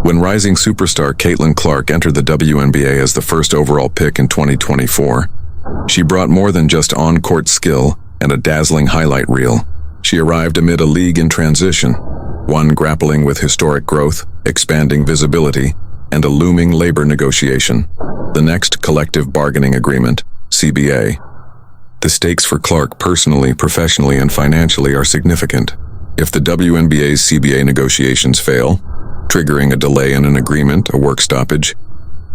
When rising superstar Caitlin Clark entered the WNBA as the first overall pick in 2024, she brought more than just on-court skill and a dazzling highlight reel. She arrived amid a league in transition, one grappling with historic growth, expanding visibility, and a looming labor negotiation, the next collective bargaining agreement, CBA. The stakes for Clark personally, professionally, and financially are significant. If the WNBA's CBA negotiations fail, triggering a delay in an agreement, a work stoppage,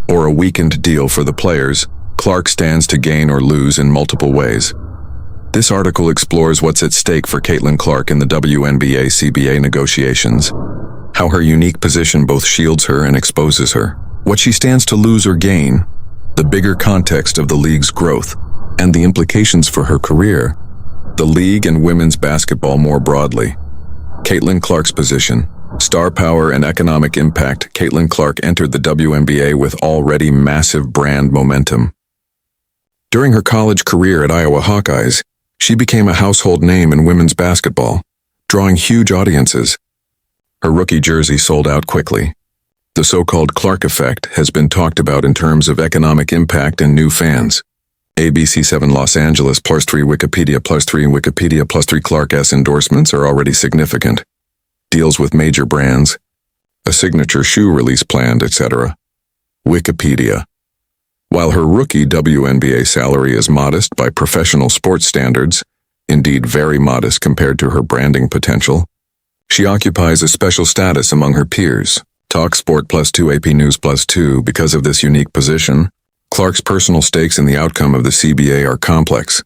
or a weakened deal for the players, Clark stands to gain or lose in multiple ways. This article explores what's at stake for Caitlin Clark in the WNBA CBA negotiations, how her unique position both shields her and exposes her, what she stands to lose or gain, the bigger context of the league's growth, and the implications for her career, the league and women's basketball more broadly. Caitlin Clark's position, star power and economic impact. Caitlin Clark entered the WNBA with already massive brand momentum. During her college career at Iowa Hawkeyes, she became a household name in women's basketball, drawing huge audiences. Her rookie jersey sold out quickly. The so-called Clark effect has been talked about in terms of economic impact and new fans. ABC7 Los Angeles +3 Wikipedia +3 Wikipedia +3 Clark's endorsements are already significant. Deals with major brands, a signature shoe release planned, etc. Wikipedia. While her rookie WNBA salary is modest by professional sports standards, indeed very modest compared to her branding potential, she occupies a special status among her peers. Talk Sport +2 AP News +2. Because of this unique position, Clark's personal stakes in the outcome of the CBA are complex.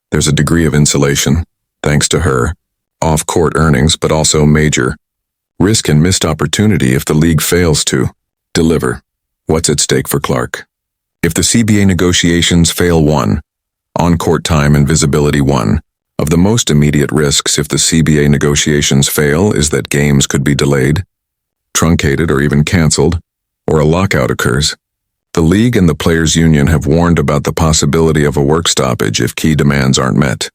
There's a degree of insulation, thanks to her, off-court earnings, but also major risk and missed opportunity if the league fails to deliver. What's at stake for Clark? If the CBA negotiations fail, one, on-court time and visibility. One of the most immediate risks if the CBA negotiations fail is that games could be delayed, truncated, or even canceled, or a lockout occurs. The league and the players' union have warned about the possibility of a work stoppage if key demands aren't met.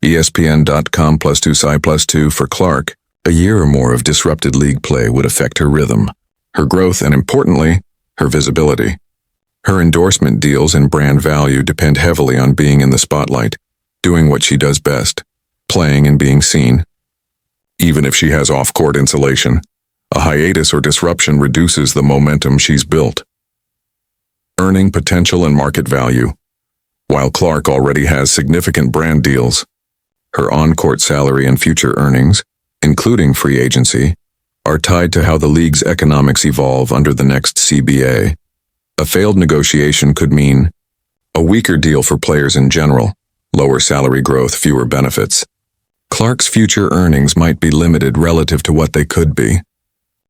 ESPN.com +2 Sci +2 for Clark, a year or more of disrupted league play would affect her rhythm, her growth, and importantly, her visibility. Her endorsement deals and brand value depend heavily on being in the spotlight, doing what she does best, playing and being seen. Even if she has off-court insulation, a hiatus or disruption reduces the momentum she's built. Earning potential and market value. While Clark already has significant brand deals, her on-court salary and future earnings, including free agency, are tied to how the league's economics evolve under the next CBA. A failed negotiation could mean a weaker deal for players in general, lower salary growth, fewer benefits. Clark's future earnings might be limited relative to what they could be.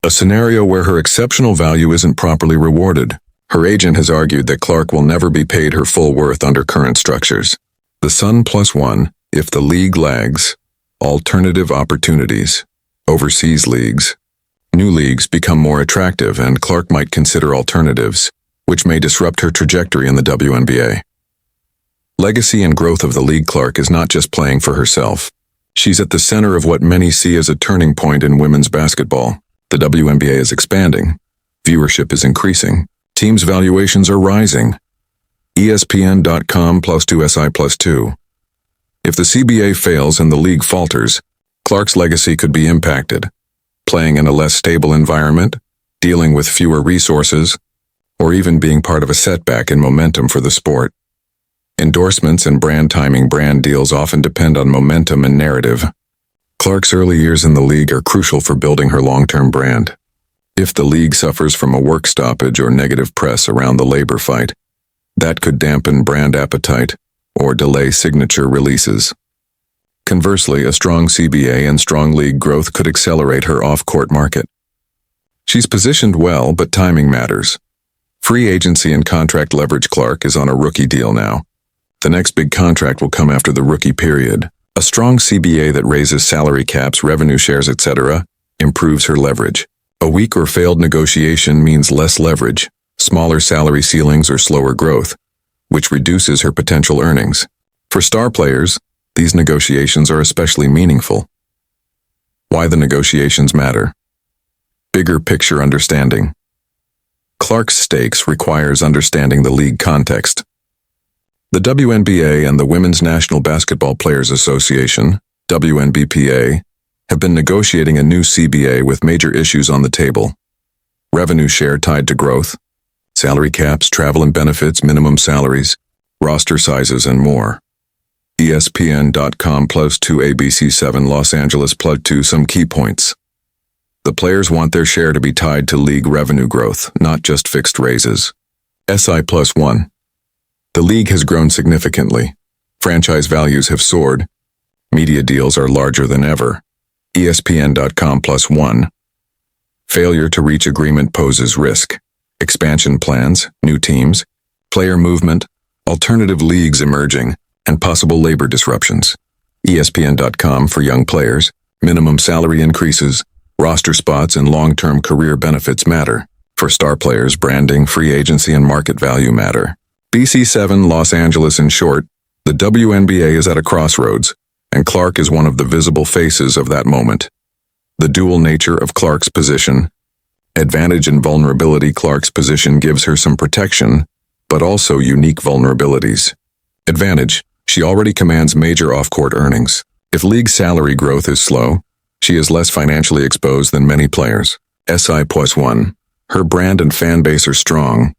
A scenario where her exceptional value isn't properly rewarded. Her agent has argued that Clark will never be paid her full worth under current structures. The Sun +1, if the league lags, alternative opportunities, overseas leagues. New leagues become more attractive and Clark might consider alternatives, which may disrupt her trajectory in the WNBA. Legacy and growth of the league. Clark is not just playing for herself. She's at the center of what many see as a turning point in women's basketball. The WNBA is expanding. Viewership is increasing. Teams' valuations are rising. ESPN.com +2 SI +2. If the CBA fails and the league falters, Clark's legacy could be impacted. Playing in a less stable environment, dealing with fewer resources, or even being part of a setback in momentum for the sport. Endorsements and brand timing. Brand deals often depend on momentum and narrative. Clark's early years in the league are crucial for building her long-term brand. If the league suffers from a work stoppage or negative press around the labor fight, that could dampen brand appetite or delay signature releases. Conversely, a strong CBA and strong league growth could accelerate her off-court market. She's positioned well, but timing matters. Free agency and contract leverage. Clark is on a rookie deal now. The next big contract will come after the rookie period. A strong CBA that raises salary caps, revenue shares, etc., improves her leverage. A weak or failed negotiation means less leverage, smaller salary ceilings, or slower growth, which reduces her potential earnings. For star players, these negotiations are especially meaningful. Why the negotiations matter. Bigger picture understanding. Clark's stakes requires understanding the league context. The WNBA and the Women's National Basketball Players Association, WNBPA, have been negotiating a new CBA with major issues on the table. Revenue share tied to growth, salary caps, travel and benefits, minimum salaries, roster sizes, and more. ESPN.com +2 ABC7 Los Angeles +2 Some key points. The players want their share to be tied to league revenue growth, not just fixed raises. SI+1. The league has grown significantly. Franchise values have soared. Media deals are larger than ever. ESPN.com +1. Failure to reach agreement poses risk. Expansion plans, new teams, player movement, alternative leagues emerging, and possible labor disruptions. ESPN.com for young players, minimum salary increases, roster spots, and long-term career benefits matter. For star players, branding, free agency, and market value matter. BC7 Los Angeles. In short, the WNBA is at a crossroads, and Clark is one of the visible faces of that moment. The dual nature of Clark's position. Advantage and vulnerability. Clark's position gives her some protection, but also unique vulnerabilities. Advantage. She already commands major off-court earnings. If league salary growth is slow, she is less financially exposed than many players. SI+1. Her brand and fan base are strong,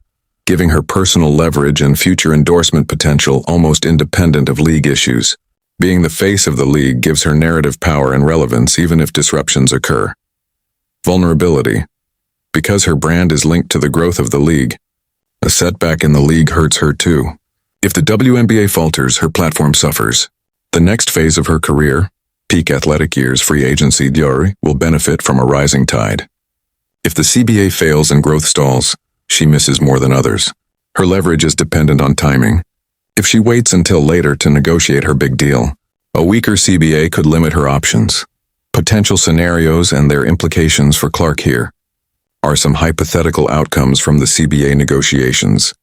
giving her personal leverage and future endorsement potential almost independent of league issues. Being the face of the league gives her narrative power and relevance even if disruptions occur. Vulnerability. Because her brand is linked to the growth of the league, a setback in the league hurts her too. If the WNBA falters, her platform suffers. The next phase of her career, peak athletic years, free agency, will benefit from a rising tide. If the CBA fails and growth stalls, she misses more than others. Her leverage is dependent on timing. If she waits until later to negotiate her big deal, a weaker CBA could limit her options. Potential scenarios and their implications for Clark. Here are some hypothetical outcomes from the CBA negotiations,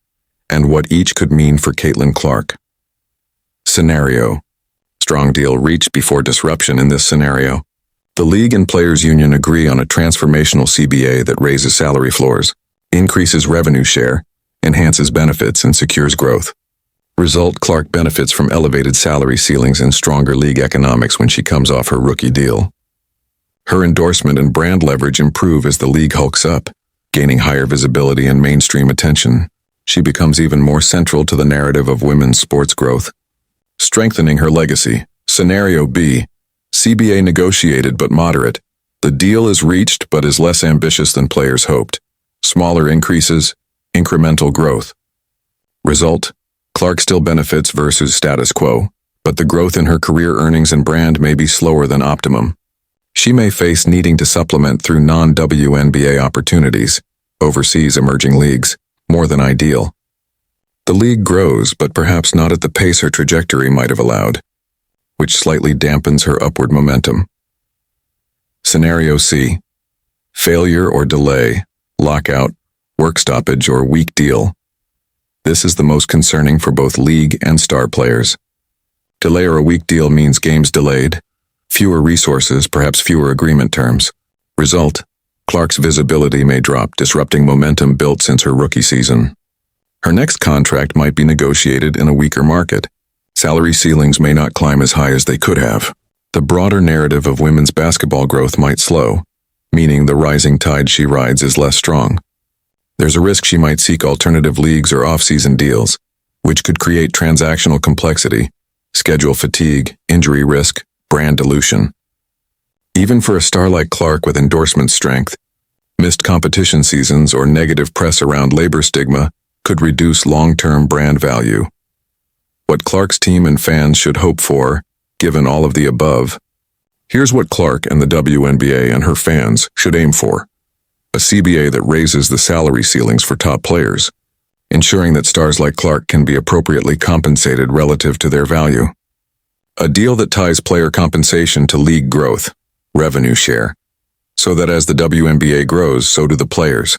and what each could mean for Caitlin Clark. Scenario. Strong deal reached before disruption. In this scenario, the league and players' union agree on a transformational CBA that raises salary floors, increases revenue share, enhances benefits, and secures growth. Result: Clark benefits from elevated salary ceilings and stronger league economics when she comes off her rookie deal. Her endorsement and brand leverage improve as the league hulks up, gaining higher visibility and mainstream attention. She becomes even more central to the narrative of women's sports growth, strengthening her legacy. Scenario B. CBA negotiated but moderate. The deal is reached but is less ambitious than players hoped. Smaller increases, incremental growth. Result: Clark still benefits versus status quo, but the growth in her career earnings and brand may be slower than optimum. She may face needing to supplement through non-WNBA opportunities, overseas emerging leagues, more than ideal. The league grows, but perhaps not at the pace her trajectory might have allowed, which slightly dampens her upward momentum. Scenario C. Failure or delay, lockout, work stoppage, or weak deal. This is the most concerning for both league and star players. Delay or a weak deal means games delayed, fewer resources, perhaps fewer agreement terms. Result: Clark's visibility may drop, disrupting momentum built since her rookie season. Her next contract might be negotiated in a weaker market. Salary ceilings may not climb as high as they could have. The broader narrative of women's basketball growth might slow, meaning the rising tide she rides is less strong. There's a risk she might seek alternative leagues or off-season deals, which could create transactional complexity, schedule fatigue, injury risk, brand dilution. Even for a star like Clark with endorsement strength, missed competition seasons or negative press around labor stigma could reduce long-term brand value. What Clark's team and fans should hope for, given all of the above. Here's what Clark and the WNBA and her fans should aim for: a CBA that raises the salary ceilings for top players, ensuring that stars like Clark can be appropriately compensated relative to their value. A deal that ties player compensation to league growth, revenue share, so that as the WNBA grows, so do the players.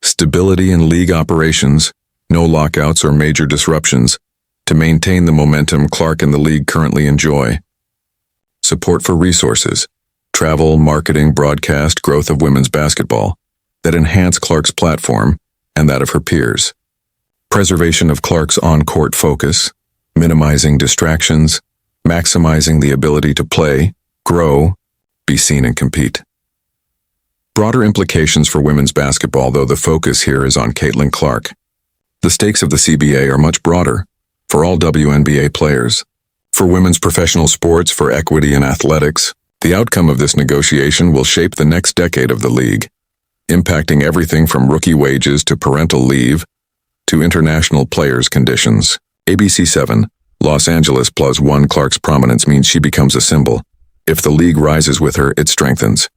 Stability in league operations, no lockouts or major disruptions, to maintain the momentum Clark and the league currently enjoy. Support for resources, travel, marketing, broadcast, growth of women's basketball that enhance Clark's platform and that of her peers. Preservation of Clark's on-court focus, minimizing distractions, maximizing the ability to play, grow, be seen and compete. Broader implications for women's basketball, though the focus here is on Caitlin Clark. The stakes of the CBA are much broader for all WNBA players. For women's professional sports, for equity in athletics, the outcome of this negotiation will shape the next decade of the league, impacting everything from rookie wages to parental leave to international players' conditions. ABC 7, Los Angeles +1 Clark's prominence means she becomes a symbol. If the league rises with her, it strengthens.